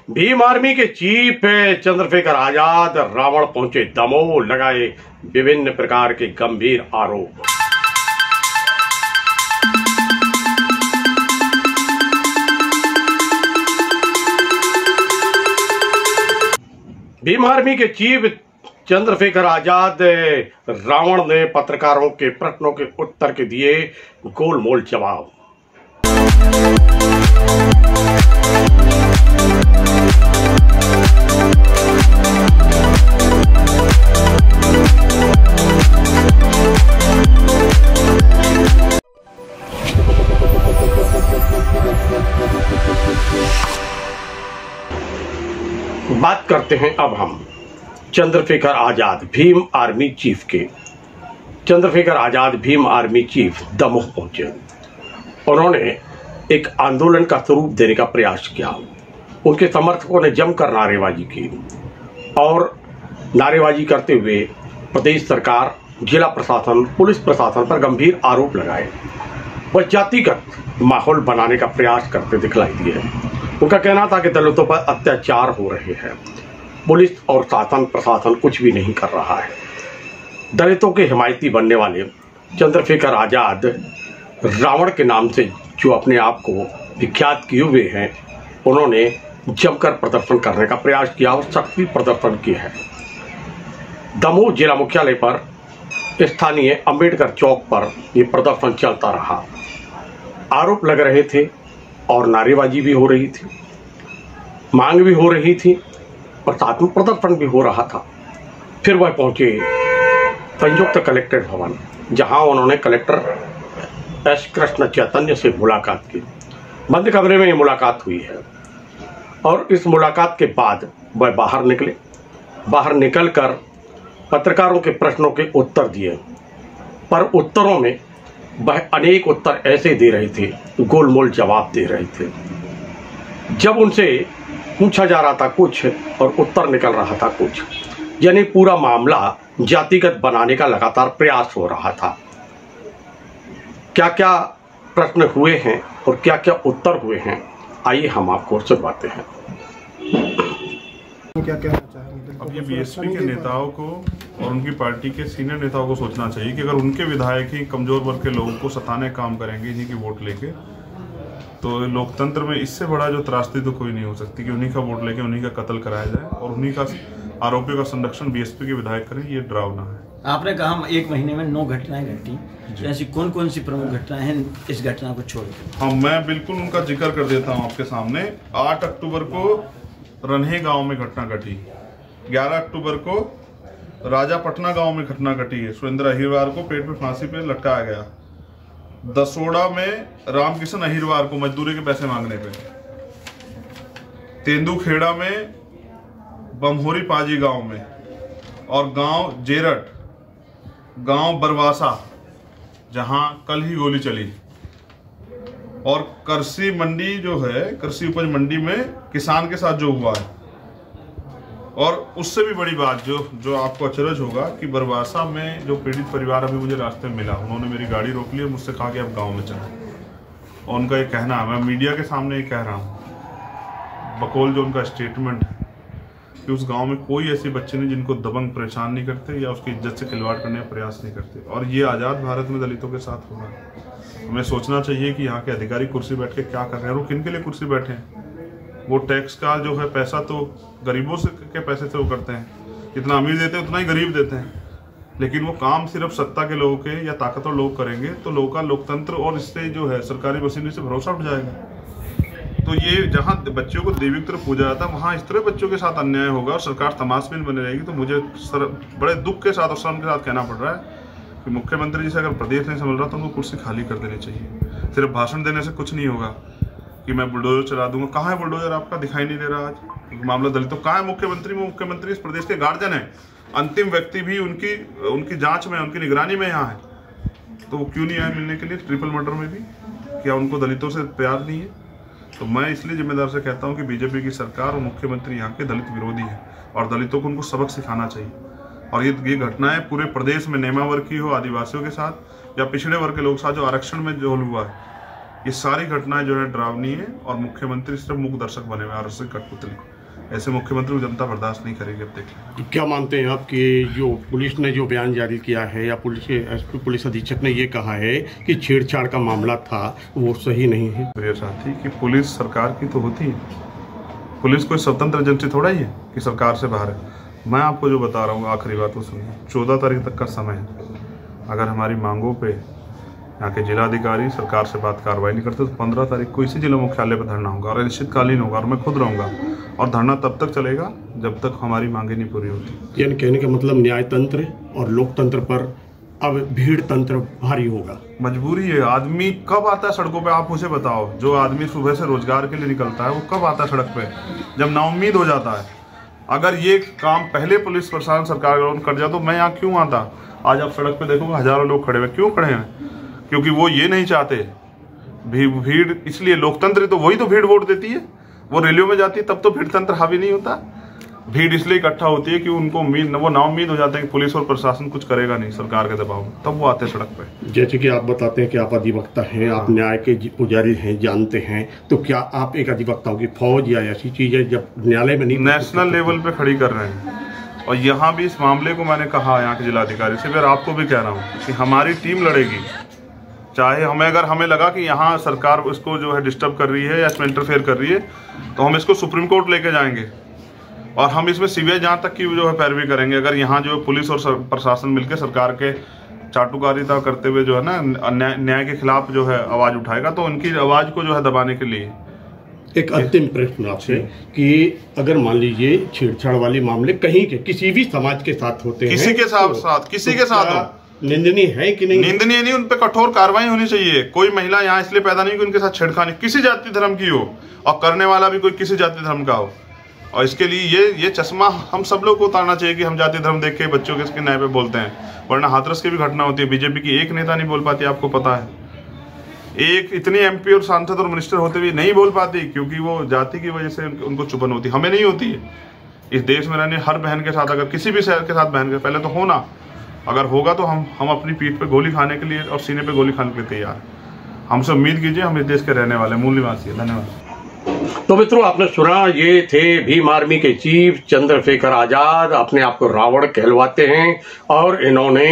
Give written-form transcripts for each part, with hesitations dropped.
Bhim army के chief Chandrashekhar Azad Ravan पहुंचे दमोह, लगाए विभिन्न प्रकार के गंभीर आरोप। भीम आर्मी के चीफ चंद्रशेखर आजाद रावण ने पत्रकारों के प्रश्नों के उत्तर के दिए गोलमोल जवाब। बात करते हैं अब हम चंद्रशेखर आजाद भीम आर्मी चीफ के। चंद्रशेखर आजाद भीम आर्मी चीफ दमोह पहुंचे। उन्होंने एक आंदोलन का स्वरूप देने का प्रयास किया। उनके समर्थकों ने जमकर नारेबाजी की और नारेबाजी करते हुए प्रदेश सरकार, जिला प्रशासन, पुलिस प्रशासन पर गंभीर आरोप लगाए। वह जातिगत माहौल बनाने का प्रयास करते दिखलाई दिए। उनका कहना था कि दलितों पर अत्याचार हो रहे हैं, पुलिस और शासन प्रशासन कुछ भी नहीं कर रहा है। दलितों के हिमायती बनने वाले चंद्रशेखर आजाद रावण के नाम से जो अपने आप को विख्यात किए हुए हैं, उन्होंने जमकर प्रदर्शन करने का प्रयास किया और शक्ति प्रदर्शन किया है। दमोह जिला मुख्यालय पर स्थानीय अंबेडकर चौक पर यह प्रदर्शन चलता रहा। आरोप लग रहे थे और नारेबाजी भी हो रही थी, मांग भी हो रही थी और साथ में प्रदर्शन भी हो रहा था। फिर वह पहुंचे संयुक्त कलेक्ट्रेट भवन, जहां उन्होंने कलेक्टर एस कृष्ण चैतन्य से मुलाकात की। बंद कमरे में ये मुलाकात हुई है और इस मुलाकात के बाद वह बाहर निकले। बाहर निकलकर पत्रकारों के प्रश्नों के उत्तर दिए, पर उत्तरों में वह अनेक उत्तर ऐसे दे रहे थे, गोलमोल जवाब दे रहे थे। जब उनसे पूछा जा रहा था कुछ और उत्तर निकल रहा था कुछ, यानी पूरा मामला जातिगत बनाने का लगातार प्रयास हो रहा था। क्या क्या प्रश्न हुए हैं और क्या क्या उत्तर हुए हैं, आइए हम आपको सुनवाते हैं। क्या क्या अब ये बीएसपी के नेताओं को और उनकी पार्टी के सीनियर नेताओं को सोचना चाहिए कि अगर उनके विधायक ही कमजोर वर्ग के लोगों को सताने काम करेंगे इन्हीं की वोट लेके, तो लोकतंत्र में इससे बड़ा जो त्रासदी तो कोई नहीं हो सकती कि उन्हीं का वोट लेके उन्हीं का कत्ल कराया जाए और उन्हीं का आरोपियों का संरक्षण बीएसपी के विधायक करें। ये डरावना है। आपने कहा हम एक महीने में 9 घटनाएं घटी, ऐसी कौन कौन सी प्रमुख घटनाएं हैं इस घटना को छोड़कर? हाँ, मैं बिल्कुल उनका जिक्र कर देता हूँ आपके सामने। 8 अक्टूबर को रन्हे गांव में घटना घटी। 11 अक्टूबर को राजापटना गांव में घटना घटी है। सुरेंद्र अहिरवार को पेट पे फांसी पे लटकाया गया। दसोड़ा में रामकिशन अहिरवार को मजदूरी के पैसे मांगने पे। तेंदुखेड़ा में बमहोरी पाजी गांव में और गांव जेरट, गांव बरवासा जहां कल ही गोली चली, और कृषि मंडी जो है, कृषि उपज मंडी में किसान के साथ जो हुआ है। और उससे भी बड़ी बात जो आपको अचरज होगा कि बरवासा में जो पीड़ित परिवार अभी मुझे रास्ते में मिला, उन्होंने मेरी गाड़ी रोक ली और मुझसे कहा कि आप गांव में चलें। और उनका ये कहना है, मैं मीडिया के सामने ये कह रहा हूँ, बकौल जो उनका स्टेटमेंट है कि उस गांव में कोई ऐसे बच्चे नहीं जिनको दबंग परेशान नहीं करते या उसकी इज्जत से खिलवाड़ करने का प्रयास नहीं करते। और ये आज़ाद भारत में दलितों के साथ हो रहा है। हमें सोचना चाहिए कि यहाँ के अधिकारी कुर्सी बैठ के क्या कर रहे हैं और वो किन के लिए कुर्सी बैठे हैं। वो टैक्स का जो है पैसा तो गरीबों से के पैसे से वो करते हैं, जितना अमीर देते हैं उतना ही गरीब देते हैं, लेकिन वो काम सिर्फ सत्ता के लोगों के या ताकतवर लोग करेंगे तो लोगों का लोकतंत्र और इससे जो है सरकारी मशीनरी से भरोसा उठ जाएगा। तो ये जहाँ बच्चों को देवी की तरफ पूजा जाता है, वहाँ इस तरह बच्चों के साथ अन्याय होगा और सरकार तमाशबीन बनी रहेगी। तो मुझे बड़े दुख के साथ और शर्म के साथ कहना पड़ रहा है कि मुख्यमंत्री जी से अगर प्रदेश नहीं संभल रहा तो उनको कुर्सी खाली कर देनी चाहिए। सिर्फ भाषण देने से कुछ नहीं होगा कि मैं बुलडोजर चला दूंगा। कहाँ है बुलडोजर? आपका दिखाई नहीं दे रहा आज मामला दलितों। कहाँ है मुख्यमंत्री? मुख्यमंत्री इस प्रदेश के गार्जियन है, अंतिम व्यक्ति भी उनकी जांच में, उनकी निगरानी में यहाँ है। तो वो क्यों नहीं आए मिलने के लिए? ट्रिपल मर्डर में भी क्या उनको दलितों से प्यार नहीं है? तो मैं इसलिए जिम्मेदार से कहता हूँ कि बीजेपी की सरकार और मुख्यमंत्री यहाँ के दलित विरोधी है और दलितों को उनको सबक सिखाना चाहिए। और ये घटनाएं पूरे प्रदेश में नेमा वर्ग की हो, आदिवासियों के साथ या पिछड़े वर्ग के लोग साथ जो आरक्षण में जो हुआ है, ये सारी घटनाएं जो है डरावनी है और मुख्यमंत्री सिर्फ मूक दर्शक बने हुए आरएसएस कठपुतली। ऐसे मुख्यमंत्री को जनता बर्दाश्त नहीं करेगी। अब देख क्या मानते हैं आप कि जो पुलिस ने जो बयान जारी किया है या पुलिस के एसपी पुलिस अधीक्षक ने ये कहा है कि छेड़छाड़ का मामला था, वो सही नहीं है? तो ये साथी कि पुलिस सरकार की तो होती है, पुलिस कोई स्वतंत्र एजेंसी थोड़ा ही है कि सरकार से बाहर है। मैं आपको जो बता रहा हूँ आखिरी बात वो सुनिए, 14 तारीख तक का समय है। अगर हमारी मांगों पे यहाँ के जिलाधिकारी सरकार से बात कार्रवाई नहीं करते तो 15 तारीख को इसी जिला मुख्यालय पर धरना होगा और अनिश्चितकालीन होगा और मैं खुद रहूँगा और धरना तब तक चलेगा जब तक हमारी मांगे नहीं पूरी होती। यानी कहने का मतलब न्याय तंत्र और लोकतंत्र पर अब भीड़ तंत्र भारी होगा। मजबूरी है। आदमी कब आता है सड़कों पे, आप मुझे बताओ। जो आदमी सुबह से रोजगार के लिए निकलता है वो कब आता है सड़क पे? जब नाउम्मीद हो जाता है। अगर ये काम पहले पुलिस प्रशासन सरकार कर जाए तो मैं यहाँ क्यों आता? आज आप सड़क पे देखोगे हजारों लोग खड़े हुए, क्यों खड़े हैं? क्योंकि वो ये नहीं चाहते भीड़, इसलिए लोकतंत्र तो वही तो भीड़ वोट देती है। वो रैलियों में जाती है तब तो भीड़ तंत्र हावी नहीं होता। भीड़ इसलिए इकट्ठा होती है कि उनको उम्मीद, वो नाउम्मीद हो जाते हैं कि पुलिस और प्रशासन कुछ करेगा नहीं सरकार के दबाव में, तब वो आते हैं सड़क पे। जैसे कि आप बताते हैं कि आप अधिवक्ता हैं, आप न्याय के पुजारी हैं, जानते हैं, तो क्या आप एक अधिवक्ताओं की फौज या ऐसी चीज है जब न्यायालय में नहीं नेशनल लेवल पे खड़ी कर रहे हैं? और यहाँ भी इस मामले को मैंने कहा यहाँ के जिलाधिकारी से, फिर आपको भी कह रहा हूँ कि हमारी टीम लड़ेगी। चाहे अगर हमें लगा कि यहाँ सरकार इसको जो है डिस्टर्ब कर रही है या इसमें इंटरफेयर कर रही है तो हम इसको सुप्रीम कोर्ट लेके जाएंगे और हम इसमें सीबीआई जांच तक की जो है पैरवी करेंगे। अगर यहाँ जो पुलिस और प्रशासन मिलकर सरकार के चाटुकारिता करते हुए जो है ना न्याय के खिलाफ जो है आवाज उठाएगा तो उनकी आवाज को जो है दबाने के लिए। एक अंतिम प्रश्न आपसे कि अगर मान लीजिए छेड़छाड़ वाले मामले कहीं के किसी भी समाज के साथ होते हैं, किसी के साथ किसी के साथ हो, निंदनीय है कि नहीं? निंदनीय नहीं, उन पे कठोर कार्रवाई होनी चाहिए। कोई महिला यहाँ इसलिए पैदा नहीं कि उनके साथ छेड़खानी किसी जाति धर्म की हो और करने वाला भी कोई किसी जाति धर्म का हो। और इसके लिए ये चश्मा हम सब लोग को उतारना चाहिए कि हम जाति धर्म देख के बच्चों के इसके न्याय पे बोलते हैं, वरना हाथरस की भी घटना होती है। बीजेपी की एक नेता नहीं बोल पाती, आपको पता है। एक इतनी एमपी और सांसद और मिनिस्टर होते हुए नहीं बोल पाती क्योंकि वो जाति की वजह से उनको चुभन होती। हमें नहीं होती है। इस देश में रहने हर बहन के साथ, अगर किसी भी शहर के साथ बहन के पहले तो होना, अगर होगा तो हम अपनी पीठ पे गोली खाने के लिए और सीने पे गोली खाने के लिए तैयार हैं। हमसे उम्मीद कीजिए, हम इस देश के रहने वाले मूल निवासी हैं। धन्यवाद। तो मित्रों, आपने सुना, ये थे भीम आर्मी के चीफ चंद्रशेखर आजाद। अपने आप को रावण कहलवाते हैं और इन्होंने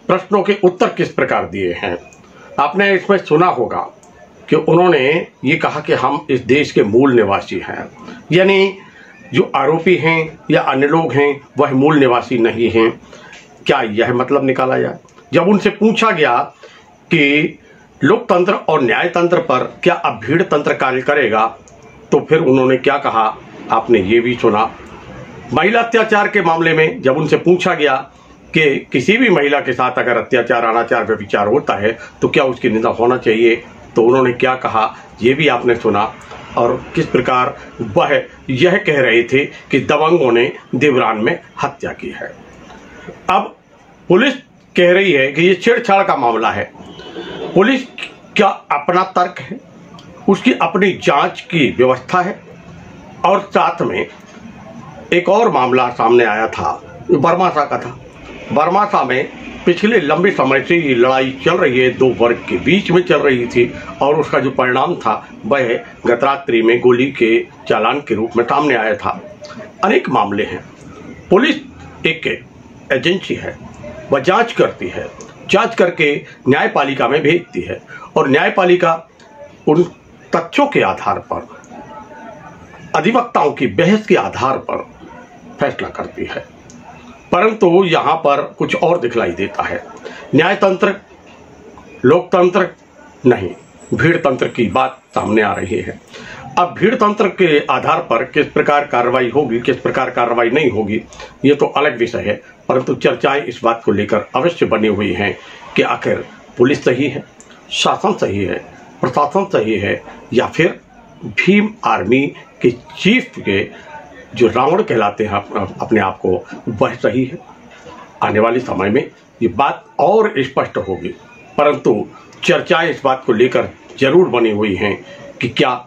प्रश्नों के उत्तर किस प्रकार दिए हैं आपने इसमें सुना होगा कि उन्होंने ये कहा कि हम इस देश के मूल निवासी हैं, यानी जो आरोपी हैं या अन्य लोग हैं वह मूल निवासी नहीं हैं। क्या यह मतलब निकाला जाए? जब उनसे पूछा गया कि लोकतंत्र और न्यायतंत्र पर क्या अब भीड़ तंत्र कार्य करेगा तो फिर उन्होंने क्या कहा आपने ये भी सुना। महिला अत्याचार के मामले में जब उनसे पूछा गया कि किसी भी महिला के साथ अगर अत्याचार, अनाचार, व्यभिचार होता है तो क्या उसकी निंदा होना चाहिए, तो उन्होंने क्या कहा ये भी आपने सुना। और किस प्रकार वह यह कह रहे थे कि दबंगों ने देवरान में हत्या की है। अब पुलिस कह रही है कि ये छेड़छाड़ का मामला है। पुलिस का अपना तर्क है, उसकी अपनी जांच की व्यवस्था है। और साथ में एक और मामला सामने आया था, बरमासा का था। बरमासा में पिछले लंबे समय से ये लड़ाई चल रही है, दो वर्ग के बीच में चल रही थी और उसका जो परिणाम था वह गत रात्रि में गोली के चालान के रूप में सामने आया था। अनेक मामले हैं। पुलिस एक एजेंसी है, वह जांच करती है, जांच करके न्यायपालिका में भेजती है और न्यायपालिका उन तथ्यों के आधार पर, अधिवक्ताओं की बहस के आधार पर फैसला करती है। परंतु यहां पर कुछ और दिखलाई देता है। न्यायतंत्र, लोकतंत्र नहीं, भीड़ तंत्र की बात सामने आ रही है। अब भीड़ तंत्र के आधार पर किस प्रकार कार्रवाई होगी, किस प्रकार कार्रवाई नहीं होगी, ये तो अलग विषय है। परंतु चर्चाएं इस बात को लेकर अवश्य बनी हुई हैं कि आखिर पुलिस सही है, शासन सही है, प्रशासन सही है, या फिर भीम आर्मी के चीफ के जो रावण कहलाते हैं अपने आप को, वह सही है। आने वाले समय में ये बात और स्पष्ट होगी। परंतु चर्चाएं इस बात को लेकर जरूर बनी हुई हैं कि क्या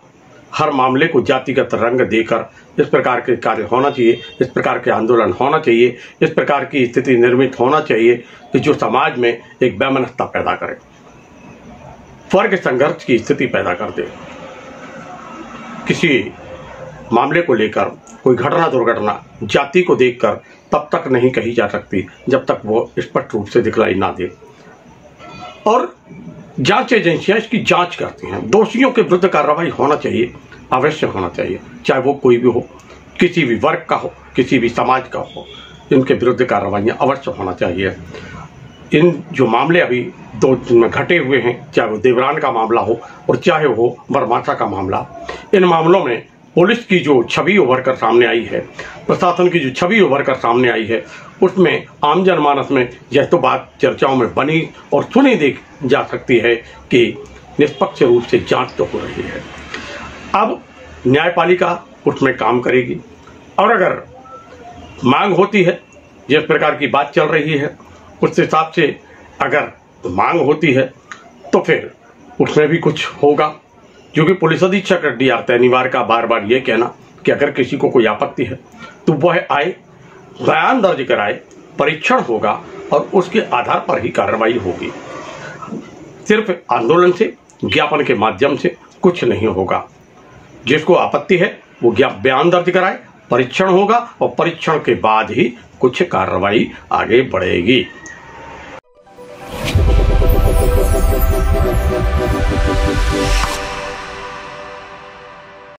हर मामले को जातिगत रंग देकर इस प्रकार के कार्य होना चाहिए, इस प्रकार के आंदोलन होना चाहिए, इस प्रकार की स्थिति निर्मित होना चाहिए कि जो समाज में एक वैमनस्यता पैदा करे। वर्ग संघर्ष की स्थिति पैदा कर दे। किसी मामले को लेकर कोई घटना दुर्घटना जाति को देखकर तब तक नहीं कही जा सकती जब तक वो स्पष्ट रूप से दिखलाई ना दे। और जांच एजेंसियां इसकी जांच करती हैं। दोषियों के विरुद्ध कार्रवाई होना चाहिए, अवश्य होना चाहिए, चाहे वो कोई भी हो, किसी भी वर्ग का हो, किसी भी समाज का हो, इनके विरुद्ध कार्रवाइयां अवश्य होना चाहिए। इन जो मामले अभी 2 में घटे हुए हैं, चाहे वो देवरान का मामला हो और चाहे वो बरमासा का मामला, इन मामलों में पुलिस की जो छवि उभर कर सामने आई है, प्रशासन की जो छवि उभर कर सामने आई है, उसमें आम जनमानस में यह तो बात चर्चाओं में बनी और सुनी देख जा सकती है कि निष्पक्ष रूप से जांच तो हो रही है। अब न्यायपालिका उसमें काम करेगी और अगर मांग होती है, जिस प्रकार की बात चल रही है उस हिसाब से अगर मांग होती है तो फिर उसमें भी कुछ होगा। क्योंकि पुलिस अधीक्षक डीआर तैनीवार का बार बार ये कहना कि अगर किसी को कोई आपत्ति है तो वह आए, बयान दर्ज कराए, परीक्षण होगा और उसके आधार पर ही कार्रवाई होगी। सिर्फ आंदोलन से, ज्ञापन के माध्यम से कुछ नहीं होगा। जिसको आपत्ति है वो बयान दर्ज कराए, परीक्षण होगा और परीक्षण के बाद ही कुछ कार्रवाई आगे बढ़ेगी।